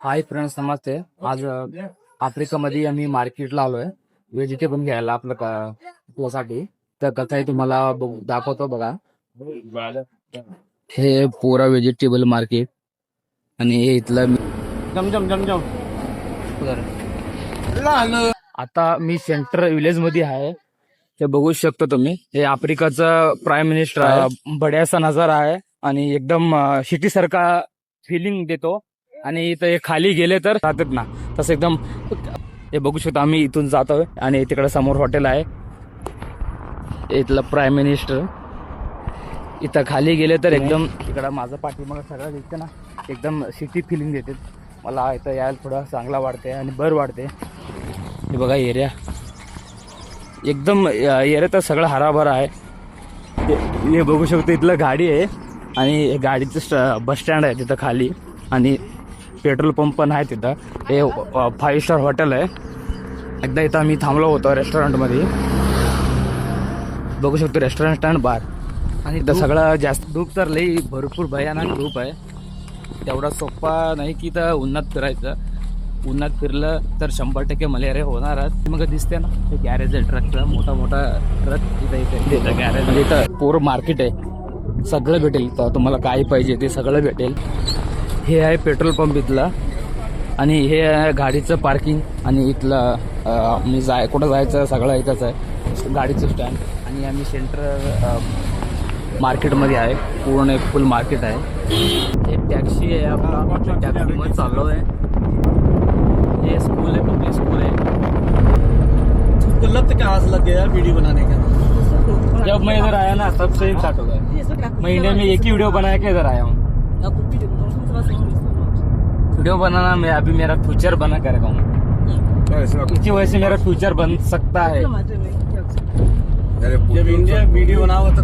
Hi friends, नमस्ते. आज आफ्रिकामध्ये आम्ही मार्केटला आलोय व्हेजिटेबल घ्यायला आपल्यासाठी. तर कसं आहे तुम्हाला दाखवतो बघा. हे पोरा व्हेजिटेबल मार्केट आणि हे इथलं आता मी सेंट्रल विलेज मध्ये आहे. ते बघू शकतो तुम्ही. हे आफ्रिकाचं प्राईम मिनिस्टर आहे. बड्याचा नजारा आहे आणि एकदम सिटी सारखा फिलिंग देतो. आणि इथं हे खाली गेले तर राहतात ना, तसं एकदम हे बघू शकतो. आम्ही इथून जातोय आणि तिकडे समोर हॉटेल आहे. इथलं प्राईम मिनिस्टर इथं खाली गेले तर एकदम तिकडं माझं पाठीमागं सगळं दिसतं ना, एकदम सिटी फिलिंग देते. मला इथं यायला थोडं चांगला वाटते आणि बरं वाटते. हे बघा एरिया एकदम एरिया तर सगळं हराभरा आहे. हे बघू शकतो. इथलं गाडी आहे आणि गाडीचं बस स्टँड आहे तिथं खाली आणि पेट्रोल पंप पण आहे तिथं. हे 5 स्टार हॉटेल आहे. एकदा इथं आम्ही थांबलो होतो रेस्टॉरंटमध्ये. बघू शकतो रेस्टॉरंट स्टँड बार. आणि इथं सगळं जास्त धूप तर लई भरपूर भयानक धूप आहे. तेवढा सोपा नाही की इथं उन्हात फिरायचं. उन्हात फिरलं तर 100% मलेरिया होणारच. मग दिसते ना हे गॅरेज आहे ट्रकचं. मोठा ट्रक इथं गॅरेज. इथं पूर्ण मार्केट आहे. सगळं भेटेल इथं. तुम्हाला काय पाहिजे ते सगळं भेटेल. हे आहे पेट्रोल पंप इथलं आणि हे आहे गाडीचं पार्किंग. आणि इथलं मी कुठं जायचं सगळं इथंच आहे. गाडीचं स्टँड. आणि आम्ही सेंट्रल मार्केटमध्ये आहे. पूर्ण एक फुल मार्केट आहे. हे टॅक्सी आहे. आपला टॅक्सीमध्ये चाललो आहे. ये स्कूल है, पब्लिक स्कूल है. उसको लत क्या आस लग गया वीडियो बनाने का? जब मैं इधर आया ना तब से स्टार्ट हो गया. मैं इंडिया में एक ही वीडियो बनाया के इधर आया हूँ. वीडियो बनाना मैं अभी मेरा फ्यूचर बना करेगा हूँ. इसी वजह से मेरा फ्यूचर बन सकता है. जब इंडिया वीडियो बनाओ तो